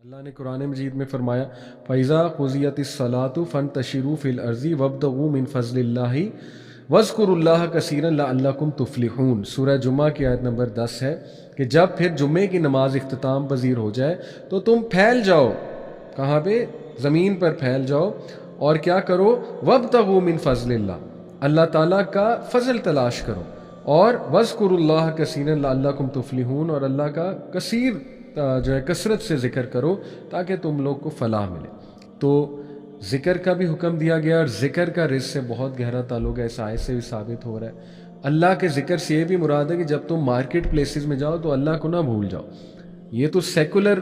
اللہ نے قرآن مجید میں فرمایا فَإِذَا قُضِيَتِ الصَّلَاةُ فَانتَشِرُوا فِي الْأَرْضِ وَابْتَغُوا مِن فَضْلِ اللَّهِ وَاذْكُرُوا اللَّهَ كَثِيرًا لَعَلَّكُمْ تُفْلِحُونَ۔ سورہ جمعہ کی آیت نمبر 10 ہے کہ جب پھر جمعے کی نماز اختتام پذیر ہو جائے تو تم پھیل جاؤ، کہاں پہ؟ زمین پر پھیل جاؤ، اور کیا کرو؟ وَابْتَغُوا مِن فَضْلِ اللَّهِ، اللہ تعالیٰ کا فضل تلاش کرو، اور وَاذْكُرُوا اللَّهَ كَثِيرًا لَعَلَّكُمْ تُفْلِحُونَ، اور اللہ کا کثیر جو ہے کثرت سے ذکر کرو تاکہ تم لوگ کو فلاح ملے۔ تو ذکر کا بھی حکم دیا گیا، اور ذکر کا رزق سے بہت گہرا تعلق ہے، اس آیت سے بھی ثابت ہو رہا ہے۔ اللہ کے ذکر سے یہ بھی مراد ہے کہ جب تم مارکیٹ پلیسز میں جاؤ تو اللہ کو نہ بھول جاؤ۔ یہ تو سیکولر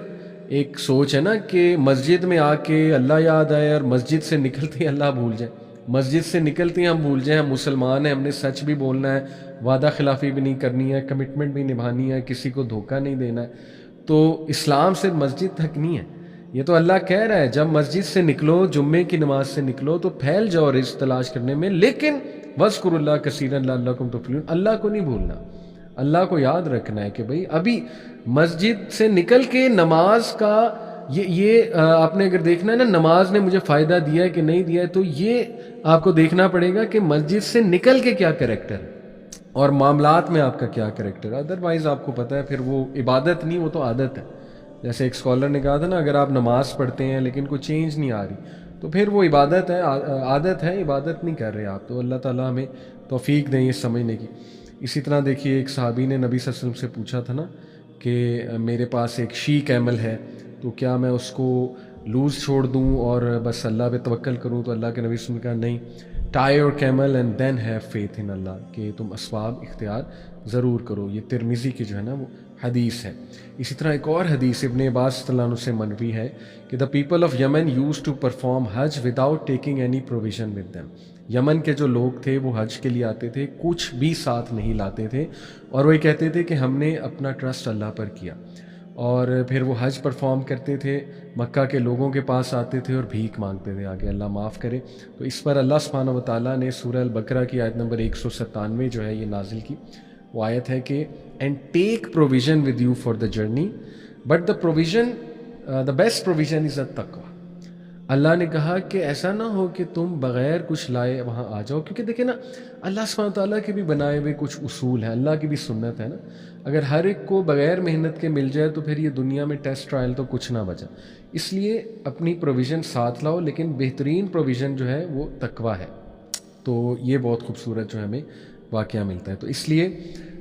ایک سوچ ہے نا کہ مسجد میں آ کے اللہ یاد آئے اور مسجد سے نکلتے ہی اللہ بھول جائے، مسجد سے نکلتے ہی ہم بھول جائیں ہم مسلمان ہیں، ہم نے سچ بھی بولنا ہے، وعدہ خلافی بھی نہیں کرنی ہے، کمٹمنٹ بھی نبھانی ہے، کسی کو دھوکہ نہیں دینا ہے۔ تو اسلام صرف مسجد تک نہیں ہے، یہ تو اللہ کہہ رہا ہے جب مسجد سے نکلو، جمعے کی نماز سے نکلو تو پھیل جاؤ رزق تلاش کرنے میں، لیکن وَاذْكُرُوا اللَّهَ كَثِيرًا لَعَلَّكُمْ تُفْلِحُونَ، اللہ کو نہیں بھولنا، اللہ کو یاد رکھنا ہے کہ بھئی ابھی مسجد سے نکل کے نماز کا یہ آپ نے اگر دیکھنا ہے نا نماز نے مجھے فائدہ دیا ہے کہ نہیں دیا ہے، تو یہ آپ کو دیکھنا پڑے گا کہ مسجد سے نکل کے کیا کریکٹر ہے اور معاملات میں آپ کا کیا کریکٹر ہے۔ ادروائز آپ کو پتہ ہے پھر وہ عبادت نہیں، وہ تو عادت ہے۔ جیسے ایک اسکالر نے کہا تھا نا، اگر آپ نماز پڑھتے ہیں لیکن کوئی چینج نہیں آ رہی تو پھر وہ عبادت ہے، عادت ہے، عبادت نہیں کر رہے آپ۔ تو اللہ تعالیٰ ہمیں توفیق دیں یہ سمجھنے کی۔ اسی طرح دیکھیے ایک صحابی نے نبی صلی اللہ علیہ وسلم سے پوچھا تھا نا کہ میرے پاس ایک شی کیمل ہے تو کیا میں اس کو لوز چھوڑ دوں اور بس اللہ پہ توکل کروں؟ تو اللہ کے نبی صلی اللہ علیہ وسلم نے کہا نہیں، tie your camel and then have faith in اللہ، کہ تم اسباب اختیار ضرور کرو۔ یہ ترمذی کی جو ہے نا وہ حدیث ہے۔ اسی طرح ایک اور حدیث ابن عباس صلی اللہ عنہ سے منوی ہے کہ the people of Yemen used to perform حج without taking any provision with them. Yemen کے جو لوگ تھے وہ حج کے لیے آتے تھے، کچھ بھی ساتھ نہیں لاتے تھے، اور وہ یہ کہتے تھے کہ ہم نے اپنا ٹرسٹ اللہ پر کیا، اور پھر وہ حج پرفارم کرتے تھے، مکہ کے لوگوں کے پاس آتے تھے اور بھیک مانگتے تھے آگے اللہ معاف کرے۔ تو اس پر اللہ سبحانہ و تعالیٰ نے سورہ البقرہ کی آیت نمبر 197 جو ہے یہ نازل کی۔ وہ آیت ہے کہ and take provision with you for the journey but the provision the best provision is التقویٰ۔ اللہ نے کہا کہ ایسا نہ ہو کہ تم بغیر کچھ لائے وہاں آ جاؤ، کیونکہ دیکھیں نا اللہ سبحانہ تعالیٰ کے بھی بنائے ہوئے کچھ اصول ہیں، اللہ کی بھی سنت ہے نا۔ اگر ہر ایک کو بغیر محنت کے مل جائے تو پھر یہ دنیا میں ٹیسٹ ٹرائل تو کچھ نہ بچا۔ اس لیے اپنی پروویژن ساتھ لاؤ، لیکن بہترین پروویژن جو ہے وہ تقویٰ ہے۔ تو یہ بہت خوبصورت جو ہے ہمیں واقعہ ملتا ہے۔ تو اس لیے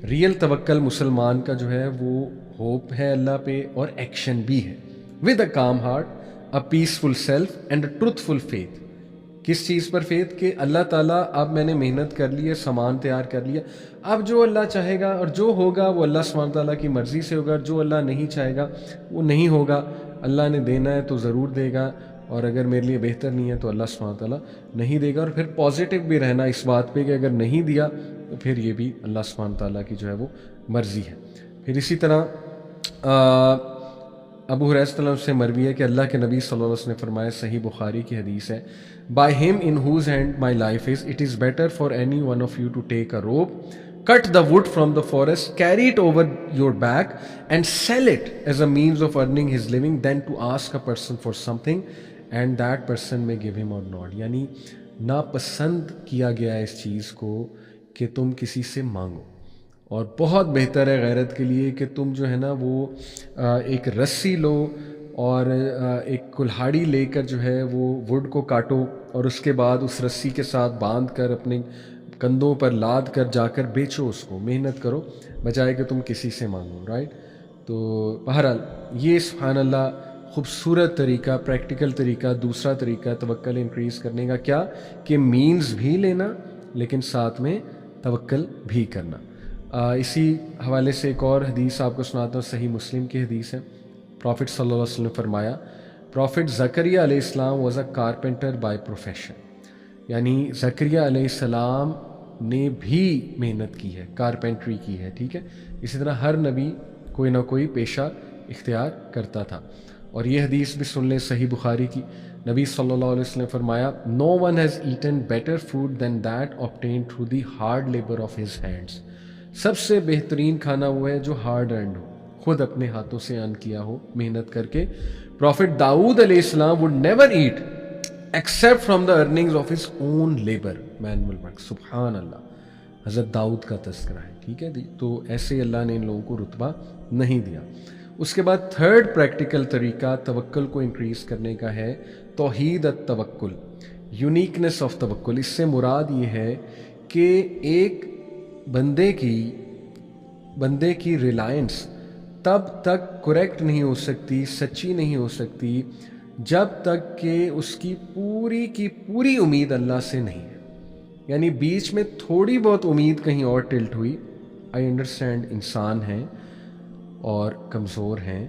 ریئل توکل مسلمان کا جو ہے وہ ہوپ ہے اللہ پہ، اور ایکشن بھی ہے، with a calm heart, a peaceful self and a truthful faith. کس چیز پر فیتھ؟ کہ اللہ تعالیٰ اب میں نے محنت کر لی ہے، سامان تیار کر لیا، اب جو اللہ چاہے گا اور جو ہوگا وہ اللہ سبحانہ تعالیٰ کی مرضی سے ہوگا، جو اللہ نہیں چاہے گا وہ نہیں ہوگا۔ اللہ نے دینا ہے تو ضرور دے گا، اور اگر میرے لیے بہتر نہیں ہے تو اللہ سبحانہ تعالیٰ نہیں دے گا۔ اور پھر پازیٹیو بھی رہنا اس بات پہ کہ اگر نہیں دیا تو پھر یہ بھی اللہ سبحانہ تعالیٰ کی جو ہے وہ مرضی ہے۔ پھر اسی طرح ابو ہریرہ صلی اللہ عنہ سے مروی ہے کہ اللہ کے نبی صلی اللہ علیہ وسلم نے فرمایا، صحیح بخاری کی حدیث ہے، by him in whose hand my life is, it is better for any one of you to take a rope, cut the wood from the forest, carry it over your back and sell it as a means of earning his living, then to ask a person for something and that person may give him or not. یعنی ناپسند کیا گیا ہے اس چیز کو کہ تم کسی سے مانگو، اور بہت بہتر ہے غیرت کے لیے کہ تم جو ہے نا وہ ایک رسی لو اور ایک کلہاڑی لے کر جو ہے وہ وڈ کو کاٹو، اور اس کے بعد اس رسی کے ساتھ باندھ کر اپنے کندھوں پر لاد کر جا کر بیچو، اس کو محنت کرو بجائے کہ تم کسی سے مانگو، رائٹ؟ تو بہرحال یہ سبحان اللہ خوبصورت طریقہ، پریکٹیکل طریقہ، دوسرا طریقہ توکل انکریز کرنے کا، کیا کہ مینز بھی لینا لیکن ساتھ میں توکل بھی کرنا۔ اسی حوالے سے ایک اور حدیث آپ کو سناتا ہوں، صحیح مسلم کی حدیث ہے۔ پروفٹ صلی اللہ علیہ وسلم نے فرمایا، پروفٹ زکریا علیہ السلام was a carpenter by profession, یعنی زکریا علیہ السلام نے بھی محنت کی ہے، کارپینٹری کی ہے، ٹھیک ہے؟ اسی طرح ہر نبی کوئی نہ کوئی پیشہ اختیار کرتا تھا۔ اور یہ حدیث بھی سن لیں، صحیح بخاری کی، نبی صلی اللہ علیہ وسلم نے فرمایا، no one has eaten better food than that obtained through the hard labour of his hands. سب سے بہترین کھانا وہ ہے جو ہارڈ ارنڈ ہو، خود اپنے ہاتھوں سے ارن کیا ہو محنت کر کے. پروفٹ داؤد علیہ السلام would never eat except from the earnings of his own labor, manual work. سبحان اللہ. حضرت داؤد کا تذکرہ ہے, ٹھیک ہے. تو ایسے اللہ نے ان لوگوں کو رتبہ نہیں دیا. اس کے بعد تھرڈ پریکٹیکل طریقہ توکل کو انکریز کرنے کا ہے توحید التوکل, یونیکنیس آف توکل. اس سے مراد یہ ہے کہ ایک بندے کی ریلائنس تب تک کریکٹ نہیں ہو سکتی, سچی نہیں ہو سکتی, جب تک کہ اس کی پوری امید اللہ سے نہیں ہے. یعنی بیچ میں تھوڑی بہت امید کہیں اور ٹلٹ ہوئی. آئی انڈرسٹینڈ انسان ہیں اور کمزور ہیں,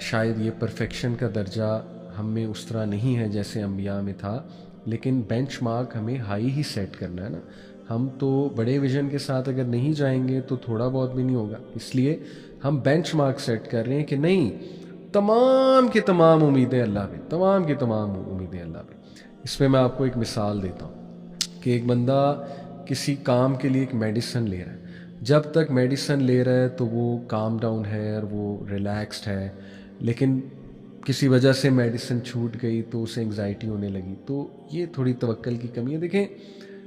شاید یہ پرفیکشن کا درجہ ہم میں اس طرح نہیں ہے جیسے انبیاء میں تھا, لیکن بینچ مارک ہمیں ہائی ہی سیٹ کرنا ہے نا. ہم تو بڑے ویژن کے ساتھ اگر نہیں جائیں گے تو تھوڑا بہت بھی نہیں ہوگا. اس لیے ہم بینچ مارک سیٹ کر رہے ہیں کہ نہیں, تمام کی تمام امیدیں اللہ پہ, تمام کی تمام امیدیں اللہ پہ. اس میں آپ کو ایک مثال دیتا ہوں کہ ایک بندہ کسی کام کے لیے ایک میڈیسن لے رہا ہے. جب تک میڈیسن لے رہا ہے تو وہ کام ڈاؤن ہے اور وہ ریلیکسڈ ہے, لیکن کسی وجہ سے میڈیسن چھوٹ گئی تو اسے انگزائٹی ہونے لگی. تو یہ تھوڑی توکل کی کمی ہے. دیکھیں,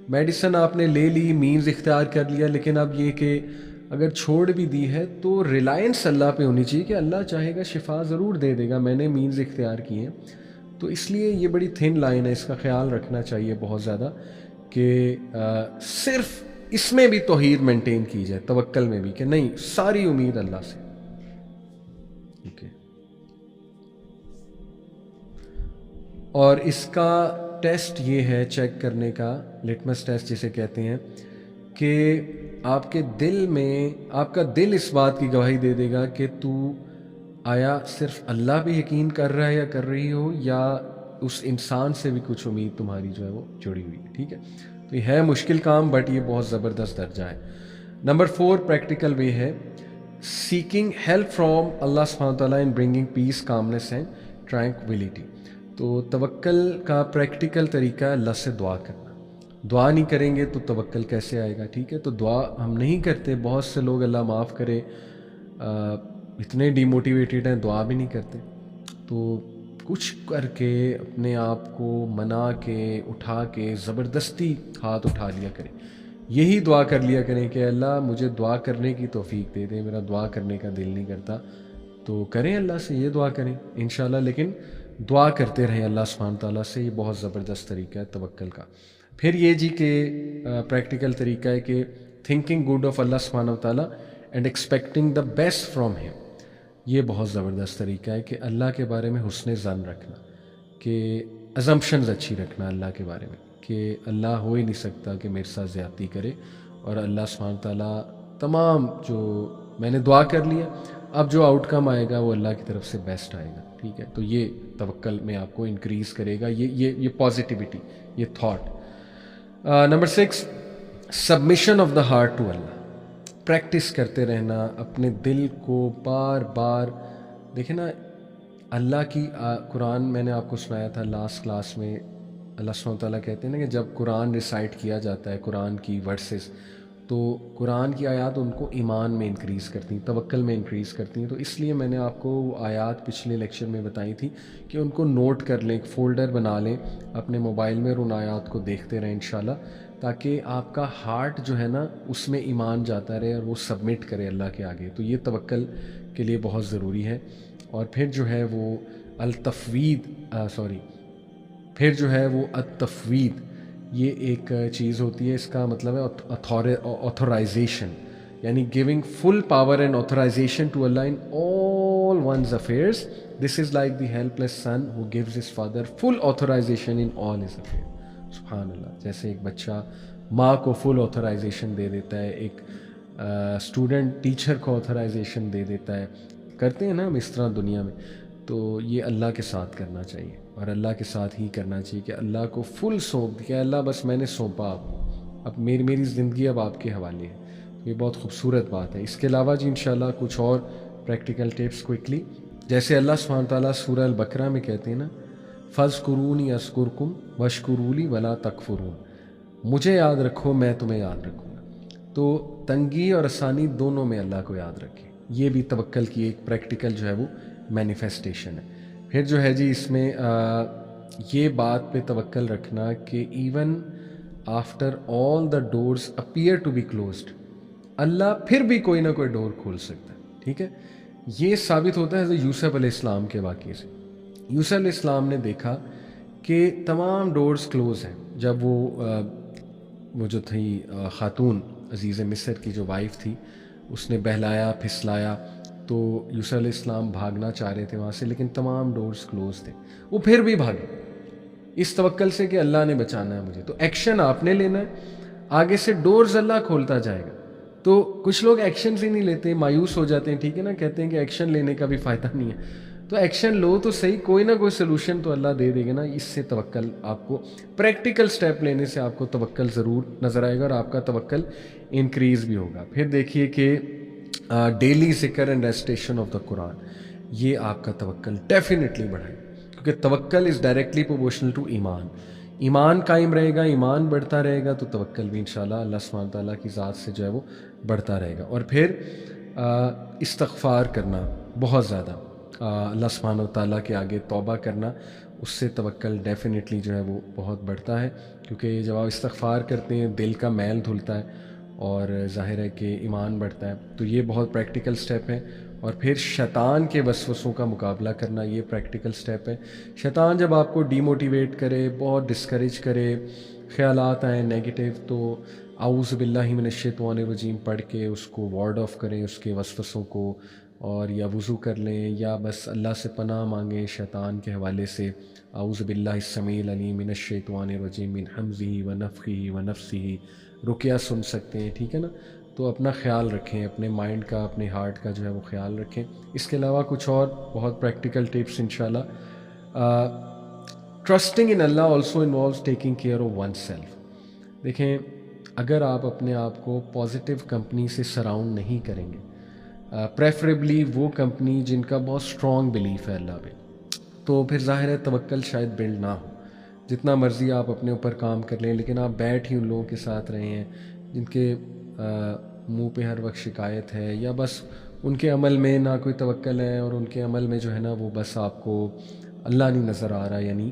میڈیسن آپ نے لے لی, مینز اختیار کر لیا, لیکن اب یہ کہ اگر چھوڑ بھی دی ہے تو ریلائنس اللہ پہ ہونی چاہیے کہ اللہ چاہے گا شفا ضرور دے دے گا, میں نے مینز اختیار کیے ہیں. تو اس لیے یہ بڑی تھن لائن ہے, اس کا خیال رکھنا چاہیے بہت زیادہ کہ صرف اس میں بھی توحید مینٹین کی جائے, توکل میں بھی, کہ نہیں ساری امید اللہ سے. ٹھیک ہے. اور اس کا ٹیسٹ یہ ہے چیک کرنے کا, لٹمس ٹیسٹ جسے کہتے ہیں, کہ آپ کے دل میں, آپ کا دل اس بات کی گواہی دے دے گا کہ تو آیا صرف اللہ پہ یقین کر رہا ہے یا کر رہی ہو, یا اس انسان سے بھی کچھ امید تمہاری جو ہے وہ جڑی ہوئی ہے. ٹھیک ہے. تو یہ ہے مشکل کام, بٹ یہ بہت زبردست درجہ ہے. نمبر 4 پریکٹیکل وے ہے سیکنگ ہیلپ فرام اللہ سبحانہ تعالیٰ in bringing piece, commons and ٹرانکویلٹی. تو توکل کا پریکٹیکل طریقہ ہے اللہ سے دعا کرنا. دعا نہیں کریں گے تو توکل کیسے آئے گا؟ ٹھیک ہے. تو دعا ہم نہیں کرتے, بہت سے لوگ اللہ معاف کرے اتنے ڈی موٹیویٹیڈ ہیں, دعا بھی نہیں کرتے. تو کچھ کر کے اپنے آپ کو منا کے اٹھا کے زبردستی ہاتھ اٹھا لیا کریں. یہی دعا کر لیا کریں کہ اللہ مجھے دعا کرنے کی توفیق دے دے, میرا دعا کرنے کا دل نہیں کرتا. تو کریں اللہ سے, یہ دعا کریں انشاءاللہ, لیکن دعا کرتے رہیں اللہ سبحانہ تعالیٰ سے. یہ بہت زبردست طریقہ ہے توکل کا. پھر یہ جی کہ پریکٹیکل طریقہ ہے کہ تھنکنگ گڈ آف اللہ سبحانہ تعالیٰ and expecting the best from him. یہ بہت زبردست طریقہ ہے کہ اللہ کے بارے میں حسن ظن رکھنا, کہ ازمپشنز اچھی رکھنا اللہ کے بارے میں, کہ اللہ ہو ہی نہیں سکتا کہ میرے ساتھ زیادتی کرے, اور اللہ سبحانہ تعالیٰ تمام جو میں نے دعا کر لیا, اب جو آؤٹ کم آئے گا وہ اللہ کی طرف سے بیسٹ آئے گا. ٹھیک ہے. تو یہ توکل میں آپ کو انکریز کرے گا, یہ پازیٹیوٹی, یہ thought. Number 6 submission of the heart to Allah. Practice کرتے رہنا اپنے دل کو بار بار. دیکھیں نا, اللہ کی قرآن میں نے آپ کو سنایا تھا لاسٹ کلاس میں, اللہ سبحانہ تعالیٰ کہتے ہیں نا کہ جب قرآن ریسائٹ کیا جاتا ہے, قرآن کی ورسز, تو قرآن کی آیات ان کو ایمان میں انکریز کرتی ہیں, توکل میں انکریز کرتی ہیں. تو اس لیے میں نے آپ کو وہ آیات پچھلے لیکچر میں بتائی تھی کہ ان کو نوٹ کر لیں, ایک فولڈر بنا لیں اپنے موبائل میں, اور ان آیات کو دیکھتے رہیں انشاءاللہ, تاکہ آپ کا ہارٹ جو ہے نا اس میں ایمان جاتا رہے اور وہ سبمٹ کرے اللہ کے آگے. تو یہ توکل کے لیے بہت ضروری ہے. اور پھر جو ہے وہ پھر جو ہے وہ التفوید, یہ ایک چیز ہوتی ہے, اس کا مطلب ہے آتھورائزیشن, یعنی giving full power and authorization to Allah in all one's affairs. This is like the helpless son who gives his father full authorization in all his affair. سبحان اللہ. جیسے ایک بچہ ماں کو فل آتھورائزیشن دے دیتا ہے, ایک اسٹوڈنٹ ٹیچر کو آتھورائزیشن دے دیتا ہے, کرتے ہیں نا ہم اس طرح دنیا میں. تو یہ اللہ کے ساتھ کرنا چاہیے, اور اللہ کے ساتھ ہی کرنا چاہیے کہ اللہ کو فل سونپ دیا, اللہ بس میں نے سونپا آپ کو, اب میری زندگی اب آپ کے حوالے ہے. یہ بہت خوبصورت بات ہے. اس کے علاوہ جی انشاءاللہ کچھ اور پریکٹیکل ٹپس کوئکلی, جیسے اللہ سبحانہ تعالیٰ سورہ البقرہ میں کہتے ہیں نا, فَاذْكُرُونِی أَذْكُرْكُمْ وَاشْكُرُوا لِی وَلَا تَکْفُرُونَ, مجھے یاد رکھو میں تمہیں یاد رکھوں گا. تو تنگی اور آسانی دونوں میں اللہ کو یاد رکھیں, یہ بھی توکل کی ایک پریکٹیکل جو ہے وہ مینیفیسٹیشن ہے۔ پھر جو ہے جی اس میں یہ بات پہ توکل رکھنا کہ even after all the doors appear to be closed, اللہ پھر بھی کوئی نہ کوئی ڈور کھول سکتا ہے، ٹھیک ہے۔ یہ ثابت ہوتا ہے حضرت یوسف علیہ السلام کے واقعے سے۔ یوسف علیہ السلام نے دیکھا کہ تمام ڈورز کلوز ہیں۔ جب وہ جو تھی خاتون عزیز مصر کی جو وائف تھی، اس نے بہلایا پھسلایا تو یوسف علیہ السلام بھاگنا چاہ رہے تھے وہاں سے، لیکن تمام ڈورز کلوز تھے، وہ پھر بھی بھاگے اس توکل سے کہ اللہ نے بچانا ہے مجھے۔ تو ایکشن آپ نے لینا ہے، آگے سے ڈورز اللہ کھولتا جائے گا۔ تو کچھ لوگ ایکشنز ہی نہیں لیتے، مایوس ہو جاتے ہیں، ٹھیک ہے نا، کہتے ہیں کہ ایکشن لینے کا بھی فائدہ نہیں ہے۔ تو ایکشن لو تو صحیح، کوئی نہ کوئی سلوشن تو اللہ دے دے گا نا۔ اس سے توکل آپ کو، پریکٹیکل سٹیپ لینے سے آپ کو توکل ضرور نظر آئے گا اور آپ کا توکل انکریز بھی ہوگا۔ پھر دیکھیے کہ ڈیلی ذکر اینڈ ریسٹیشن آف دا قرآن، یہ آپ کا توکل ڈیفینیٹلی بڑھائے، کیونکہ توکل از ڈائریکٹلی پروپورشنل ٹو ایمان۔ ایمان قائم رہے گا، ایمان بڑھتا رہے گا، تو توکل بھی انشاءاللہ اللہ سبحانہ تعالیٰ کی ذات سے جو ہے وہ بڑھتا رہے گا۔ اور پھر استغفار کرنا بہت زیادہ، اللہ سبحانہ تعالیٰ کے آگے توبہ کرنا، اس سے توکل ڈیفینیٹلی جو ہے وہ بہت بڑھتا ہے، کیونکہ جب آپ استغفار کرتے ہیں دل کا میل دھلتا ہے اور ظاہر ہے کہ ایمان بڑھتا ہے۔ تو یہ بہت پریکٹیکل سٹیپ ہے۔ اور پھر شیطان کے وسوسوں کا مقابلہ کرنا، یہ پریکٹیکل سٹیپ ہے۔ شیطان جب آپ کو ڈی موٹیویٹ کرے، بہت ڈسکریج کرے، خیالات آئیں نیگیٹو، تو اعوذ باللہ من الشیطان الرجیم پڑھ کے اس کو وارڈ آف کریں، اس کے وسوسوں کو، اور یا وضو کر لیں یا بس اللہ سے پناہ مانگیں شیطان کے حوالے سے، اعوذ باللہ السمیع العلیم من الشیطان الرجیم من حمزہ ونفخہ ونفثہ، رقیہ سن سکتے ہیں، ٹھیک ہے نا۔ تو اپنا خیال رکھیں، اپنے مائنڈ کا، اپنے ہارٹ کا جو ہے وہ خیال رکھیں۔ اس کے علاوہ کچھ اور بہت پریکٹیکل ٹپس انشاءاللہ۔ Trusting in Allah also involves taking care of one self. دیکھیں، اگر آپ اپنے آپ کو پازیٹیو کمپنی سے سراؤنڈ نہیں کریں گے، پریفریبلی وہ کمپنی جن کا بہت اسٹرانگ بلیف ہے اللہ پہ، تو پھر ظاہر ہے توکل شاید بلڈ نہ ہو۔ جتنا مرضی آپ اپنے اوپر کام کر لیں، لیکن آپ بیٹھ ہی ان لوگوں کے ساتھ رہے ہیں جن کے منہ پہ ہر وقت شکایت ہے، یا بس ان کے عمل میں نہ کوئی توکل ہے، اور ان کے عمل میں جو ہے نا وہ بس آپ کو اللہ نہیں نظر آ رہا، یعنی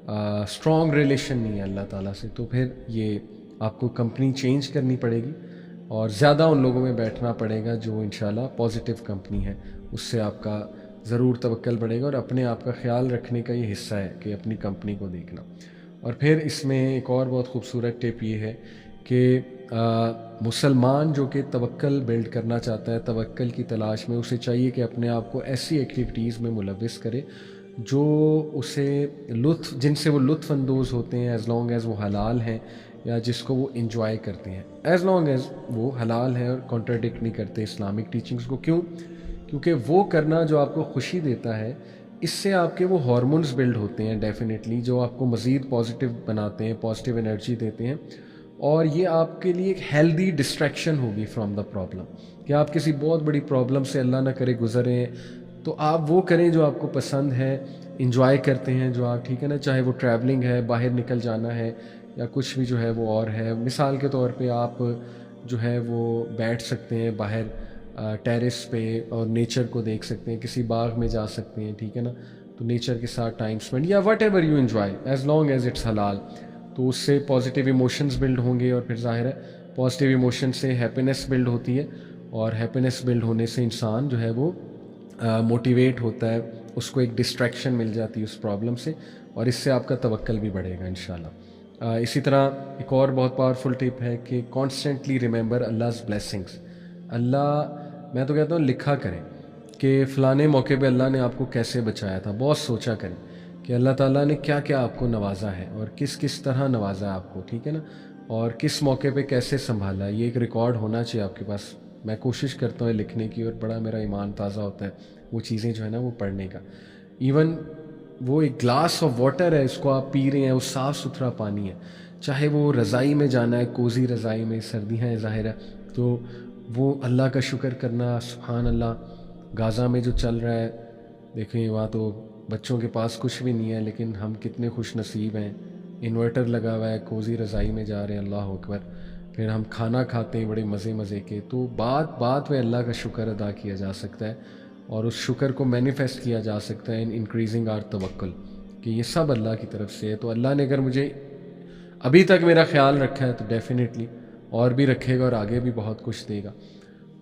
اسٹرانگ ریلیشن نہیں ہے اللہ تعالیٰ سے، تو پھر یہ آپ کو کمپنی چینج کرنی پڑے گی اور زیادہ ان لوگوں میں بیٹھنا پڑے گا جو انشاءاللہ پازیٹیو کمپنی ہے۔ اس سے آپ کا ضرور توکل بڑھے گا، اور اپنے آپ کا خیال رکھنے کا یہ حصہ ہے کہ اپنی کمپنی کو دیکھنا۔ اور پھر اس میں ایک اور بہت خوبصورت ٹپ یہ ہے کہ مسلمان جو کہ توکل بلڈ کرنا چاہتا ہے، توکل کی تلاش میں، اسے چاہیے کہ اپنے آپ کو ایسی ایکٹیویٹیز میں ملوث کرے جو اسے جن سے وہ لطف اندوز ہوتے ہیں، ایز لانگ ایز وہ حلال ہیں، یا جس کو وہ انجوائے کرتے ہیں، ایز لانگ ایز وہ حلال ہیں اور کانٹراڈکٹ نہیں کرتے اسلامک ٹیچنگز کو۔ کیوں؟ کیونکہ وہ کرنا جو آپ کو خوشی دیتا ہے، اس سے آپ کے وہ ہارمونز بلڈ ہوتے ہیں ڈیفینیٹلی، جو آپ کو مزید پازیٹیو بناتے ہیں، پازیٹیو انرجی دیتے ہیں، اور یہ آپ کے لیے ایک ہیلدی ڈسٹریکشن ہوگی فرام دا پرابلم، کہ آپ کسی بہت بڑی پرابلم سے اللہ نہ کرے گزرے، تو آپ وہ کریں جو آپ کو پسند ہے، انجوائے کرتے ہیں جو آپ، ٹھیک ہے نا، چاہے وہ ٹریولنگ ہے، باہر نکل جانا ہے، یا کچھ بھی جو ہے وہ اور ہے۔ مثال کے طور پہ آپ جو ہے وہ بیٹھ سکتے ہیں باہر ٹیرس پہ اور نیچر کو دیکھ سکتے ہیں، کسی باغ میں جا سکتے ہیں، ٹھیک ہے نا، تو نیچر کے ساتھ ٹائم اسپینڈ، یا whatever you enjoy as long as it's حلال، تو اس سے پازیٹیو ایموشنز بلڈ ہوں گے، اور پھر ظاہر ہے پازیٹیو ایموشن سے ہیپینس بلڈ ہوتی ہے، اور ہیپینس بلڈ ہونے سے انسان جو ہے وہ موٹیویٹ ہوتا ہے، اس کو ایک ڈسٹریکشن مل جاتی ہے اس پرابلم سے، اور اس سے آپ کا توکل بھی بڑھے گا انشاءاللہ۔ اسی طرح ایک اور بہت پاورفل ٹپ ہے کہ کانسٹنٹلی ریممبر اللہز بلیسنگس۔ اللہ، میں تو کہتا ہوں لکھا کریں کہ فلانے موقع پہ اللہ نے آپ کو کیسے بچایا تھا، بہت سوچا کریں کہ اللہ تعالیٰ نے کیا کیا آپ کو نوازا ہے، اور کس کس طرح نوازا ہے آپ کو، ٹھیک ہے نا، اور کس موقع پہ کیسے سنبھالا۔ یہ ایک ریکارڈ ہونا چاہیے آپ کے پاس۔ میں کوشش کرتا ہوں لکھنے کی، اور بڑا میرا ایمان تازہ ہوتا ہے وہ چیزیں جو ہے نا وہ پڑھنے کا۔ ایون وہ ایک گلاس آف واٹر ہے، اس کو آپ پی رہے ہیں، وہ صاف ستھرا پانی ہے، چاہے وہ رضائی میں جانا ہے، کوزی رضائی میں، سردیاں ہیں ظاہر ہے، تو وہ اللہ کا شکر کرنا۔ سبحان اللہ، غازہ میں جو چل رہا ہے، دیکھیں وہاں تو بچوں کے پاس کچھ بھی نہیں ہے، لیکن ہم کتنے خوش نصیب ہیں، انورٹر لگا ہوا ہے، کوزی رضائی میں جا رہے ہیں، اللہ اکبر۔ پھر ہم کھانا کھاتے ہیں بڑے مزے مزے کے، تو بات بات میں اللہ کا شکر ادا کیا جا سکتا ہے، اور اس شکر کو مینیفیسٹ کیا جا سکتا ہے ان انکریزنگ آر توکل، کہ یہ سب اللہ کی طرف سے ہے۔ تو اللہ نے اگر مجھے ابھی تک میرا خیال رکھا ہے تو ڈیفینیٹلی اور بھی رکھے گا، اور آگے بھی بہت کچھ دے گا۔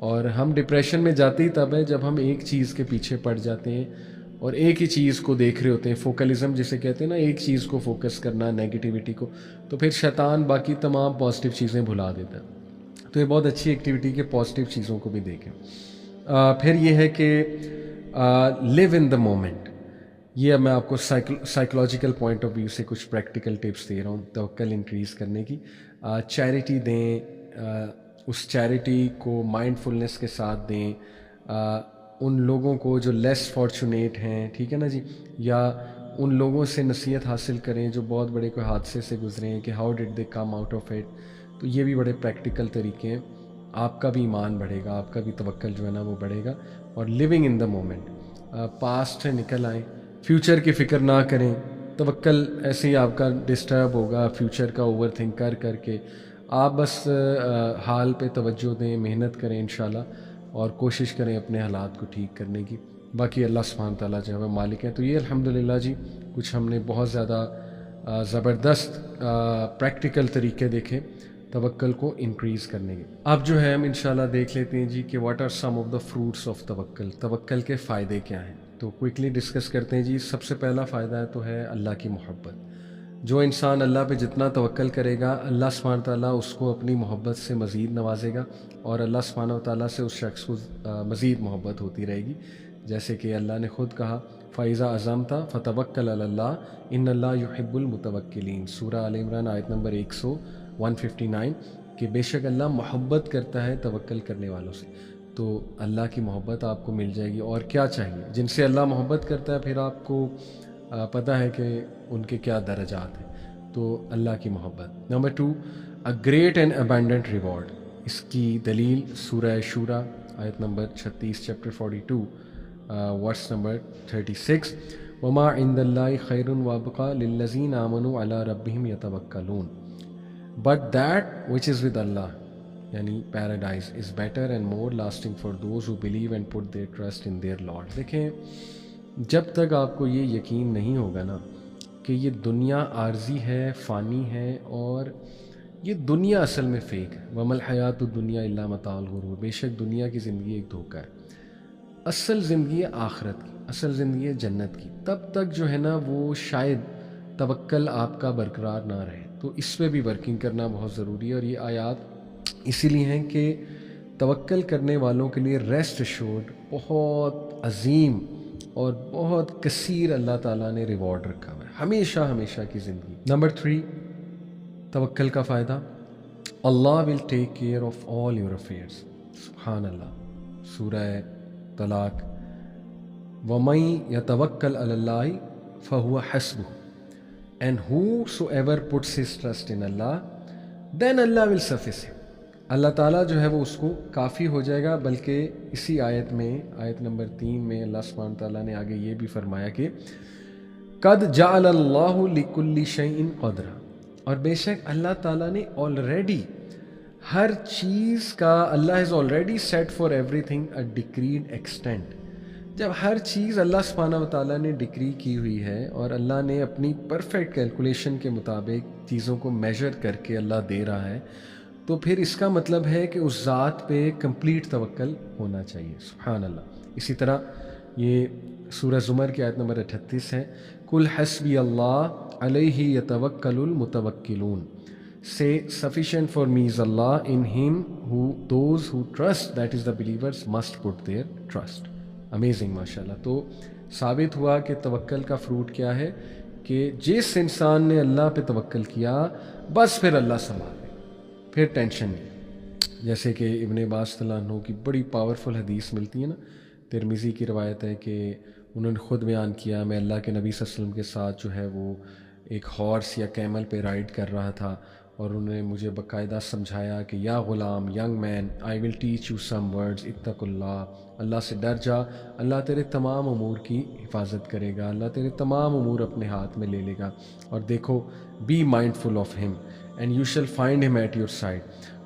اور ہم ڈپریشن میں جاتے ہی تب ہے جب ہم ایک چیز کے پیچھے پڑ جاتے ہیں اور ایک ہی چیز کو دیکھ رہے ہوتے ہیں، فوکلزم جسے کہتے ہیں نا، ایک چیز کو فوکس کرنا، نیگیٹیوٹی کو، تو پھر شیطان باقی تمام پازیٹیو چیزیں بھلا دیتا ہے۔ تو یہ بہت اچھی ایکٹیویٹی کہ پازیٹیو چیزوں کو بھی دیکھیں۔ پھر یہ ہے کہ لیو ان دا مومنٹ، یہ اب میں آپ کو سائیکولوجیکل پوائنٹ آف ویو سے کچھ پریکٹیکل ٹپس دے رہا ہوں توکل انکریز کرنے کی۔ چیریٹی دیں، اس چیریٹی کو مائنڈ فلنس کے ساتھ دیں، ان لوگوں کو جو لیس فارچونیٹ ہیں، ٹھیک ہے نا جی، یا ان لوگوں سے نصیحت حاصل کریں جو بہت بڑے کوئی حادثے سے گزرے ہیں کہ how did they come out of it. تو یہ بھی بڑے پریکٹیکل طریقے ہیں، آپ کا بھی ایمان بڑھے گا، آپ کا بھی توکل جو ہے نا وہ بڑھے گا۔ اور living in the moment, past سے نکل آئیں، فیوچر کی فکر نہ کریں، توکل ایسے ہی آپ کا ڈسٹرب ہوگا فیوچر کا اوور تھنک کر کر کے۔ آپ بس حال پہ توجہ دیں، محنت کریں انشاءاللہ، اور کوشش کریں اپنے حالات کو ٹھیک کرنے کی۔ باقی اللہ سبحانہ تعالیٰ جو ہے وہ مالک ہیں۔ تو یہ الحمدللہ جی کچھ ہم نے بہت زیادہ زبردست پریکٹیکل طریقے دیکھے توکل کو انکریز کرنے کے۔ اب جو ہے ہم انشاءاللہ دیکھ لیتے ہیں جی کہ what are some of the fruits of توکل، توکل کے فائدے کیا ہیں۔ تو کوئکلی ڈسکس کرتے ہیں جی۔ سب سے پہلا فائدہ تو ہے اللہ کی محبت۔ جو انسان اللہ پہ جتنا توکل کرے گا، اللہ سبحانہ تعالیٰ اس کو اپنی محبت سے مزید نوازے گا، اور اللہ سبحانہ تعالیٰ سے اس شخص کو مزید محبت ہوتی رہے گی۔ جیسے کہ اللہ نے خود کہا فَإِذَا عَزَمْتَ فَتَوَكَّلْ عَلَى اللَّهِ إِنَّ اللَّهَ يُحِبُّ الْمُتَوَكِّلِينَ، سورہ آل عمران آیت نمبر 159، کہ بے شک اللہ محبت کرتا ہے توکل کرنے والوں سے۔ تو اللہ کی محبت آپ کو مل جائے گی، اور کیا چاہیے۔ جن سے اللہ محبت کرتا ہے پھر آپ کو پتہ ہے کہ ان کے کیا درجات ہیں۔ تو اللہ کی محبت۔ Number 2، a great and abundant reward. اس کی دلیل سورہ شورى آیت نمبر 36، چیپٹر 42، ورس نمبر 36، وما عند اللہ خیر وابقى للذین آمنوا علی ربہم یتوکلون، but that which is with اللہ، یعنی paradise, is better and more lasting for those who believe and put their trust in their lord. دیکھیں، جب تک آپ کو یہ یقین نہیں ہوگا نا کہ یہ دنیا عارضی ہے، فانی ہے، اور یہ دنیا اصل میں فیک ہے، وَمَا الْحَيَاةُ الدُّنْيَا إِلَّا مَتَاعُ الْغُرُورِ، بے شک دنیا کی زندگی ایک دھوکہ ہے، اصل زندگی ہے آخرت کی، اصل زندگی ہے جنت کی۔ تب تک جو ہے نا وہ شاید توکل آپ کا برقرار نہ رہے، تو اس پہ بھی ورکنگ کرنا بہت ضروری ہے۔ اور یہ آیات اسی لیے ہیں کہ توکل کرنے والوں کے لیے ریسٹ ایشورڈ بہت عظیم اور بہت کثیر اللہ تعالیٰ نے ریوارڈ رکھا ہوا ہے ہمیشہ ہمیشہ کی زندگی۔ نمبر 3، توکل کا فائدہ، اللہ will take care of all your affairs. سبحان اللہ، سورہ طلاق، وَمَن يَتَوَكَّلْ عَلَى اللَّهِ فَهُوَ حَسْبُهُ، and whosoever puts his trust in Allah, then Allah will suffice him۔ اللہ تعالیٰ جو ہے وہ اس کو کافی ہو جائے گا۔ بلکہ اسی آیت میں، آیت نمبر 3 میں اللہ سبحانہ تعالیٰ نے آگے یہ بھی فرمایا کہ قَدْ جَعَلَ اللَّهُ لِكُلِّ شَيْءٍ قَدْرًا، اور بے شک اللہ تعالیٰ نے آلریڈی ہر چیز کا، اللہ has already set for everything a decreed extent. جب ہر چیز اللہ سبحانہ و تعالیٰ نے ڈکری کی ہوئی ہے اور اللہ نے اپنی پرفیکٹ کیلکولیشن کے مطابق چیزوں کو میجر کر کے اللہ دے رہا ہے، تو پھر اس کا مطلب ہے کہ اس ذات پہ کمپلیٹ توکل ہونا چاہیے۔ سبحان اللہ۔ اسی طرح یہ سورہ زمر کی آیت نمبر 38 ہے، قُلْ حَسْبِيَ اللَّهُ عَلَيْهِ يَتَوَكَّلُ الْمُتَوَكِّلُونَ، Say sufficient for me is Allah, in him those who trust, that is the believers, must put their trust۔ Amazing ماشاءاللہ۔ تو ثابت ہوا کہ توکل کا فروٹ کیا ہے کہ جس انسان نے اللہ پہ توکل کیا بس پھر اللہ سنبھال لے، پھر ٹینشن نہیں۔ جیسے کہ ابن عباس صلی اللہ عنہ کی بڑی پاورفل حدیث ملتی ہے نا، ترمذی کی روایت ہے کہ انہوں نے خود بیان کیا، میں اللہ کے نبی صلی اللہ علیہ وسلم کے ساتھ جو ہے وہ ایک ہارس یا کیمل پہ رائڈ کر رہا تھا، اور انہوں نے مجھے باقاعدہ سمجھایا کہ یا غلام، young man, I will teach you some words, اتق اللہ، اللہ سے ڈر جا، اللہ تیرے تمام امور کی حفاظت کرے گا، اللہ تیرے تمام امور اپنے ہاتھ میں لے لے گا، اور دیکھو بی مائنڈ فل آف ہم اینڈ یو شیل فائنڈ ہم ایٹ یور سائڈ۔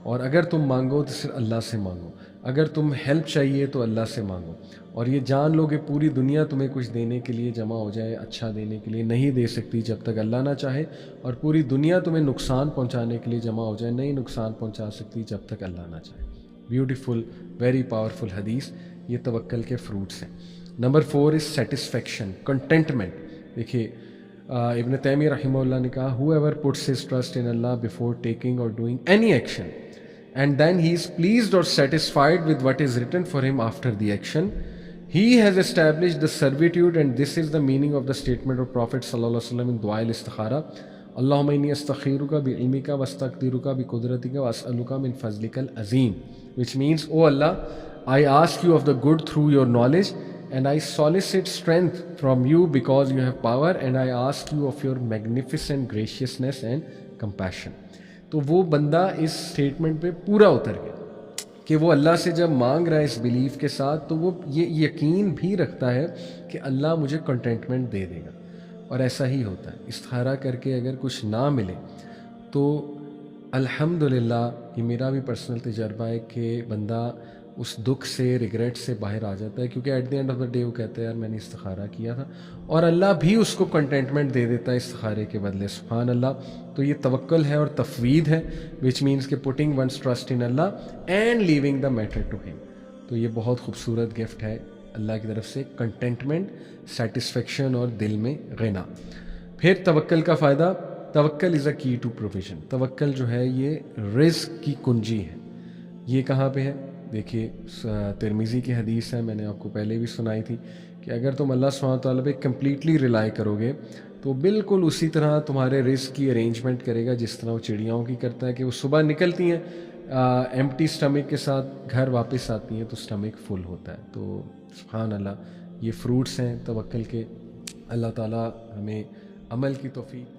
اور اگر تم مانگو تو صرف اللہ سے مانگو، اگر تم ہیلپ چاہیے تو اللہ سے مانگو، اور یہ جان لو کہ پوری دنیا تمہیں کچھ دینے کے لیے جمع ہو جائے، اچھا دینے کے لیے نہیں دے سکتی جب تک اللہ نہ چاہے، اور پوری دنیا تمہیں نقصان پہنچانے کے لیے جمع ہو جائے، نہیں نقصان پہنچا سکتی جب تک اللہ نہ چاہے۔ بیوٹیفل، ویری پاورفل حدیث، یہ توکل کے فروٹس ہیں۔ نمبر 4 از سیٹسفیکشن، کنٹینٹمنٹ۔ دیکھیے ابن تیمیہ رحمہ اللہ نے کہا whoever puts his trust in Allah before taking or doing any action and then he is pleased or satisfied with what is written for him after the action, he has established the servitude, and this is the meaning of the statement of Prophet sallallahu alaihi wasallam in dua al-istikhara, Allahumma inni astakhiruka bi ilmika wa astaqdiruka bi qudratika wa as'aluka min fazlika al-azim, which means, oh Allah, I ask you of the good through your knowledge, and I solicit strength from you because you have power, and I ask you of your magnificent graciousness and compassion. تو وہ بندہ اس statement پہ پورا اتر گیا کہ وہ اللہ سے جب مانگ رہا ہے اس بیلیف کے ساتھ، تو وہ یہ یقین بھی رکھتا ہے کہ اللہ مجھے کنٹینٹمنٹ دے دے گا، اور ایسا ہی ہوتا ہے۔ استخارہ کر کے اگر کچھ نہ ملے تو الحمدللہ، یہ میرا بھی پرسنل تجربہ ہے کہ بندہ اس دکھ سے، ریگریٹ سے باہر آ جاتا ہے، کیونکہ at the end of the day وہ کہتا ہے یار میں نے استخارہ کیا تھا، اور اللہ بھی اس کو کنٹینٹمنٹ دے دیتا ہے استخارے کے بدلے۔ سبحان اللہ۔ تو یہ توکل ہے اور تفویض ہے، وچ مینس کہ putting one's trust in Allah and leaving the matter to him. تو یہ بہت خوبصورت گفٹ ہے اللہ کی طرف سے، کنٹینٹمنٹ، سیٹسفیکشن اور دل میں غنا۔ پھر توکل کا فائدہ، توکل از اے کی ٹو پروویژن۔ توکل جو ہے یہ رزق کی کنجی ہے۔ یہ کہاں پہ ہے؟ دیکھیے ترمذی کی حدیث ہے، میں نے آپ کو پہلے بھی سنائی تھی کہ اگر تم اللہ سبحانہ تعالیٰ پہ کمپلیٹلی ریلائی کرو گے تو بالکل اسی طرح تمہارے رزق کی ارینجمنٹ کرے گا جس طرح وہ چڑیاؤں کی کرتا ہے، کہ وہ صبح نکلتی ہیں ایمپٹی سٹمک کے ساتھ، گھر واپس آتی ہیں تو سٹمک فل ہوتا ہے۔ تو سبحان اللہ، یہ فروٹس ہیں توکل کے۔ اللہ تعالیٰ ہمیں عمل کی توفیق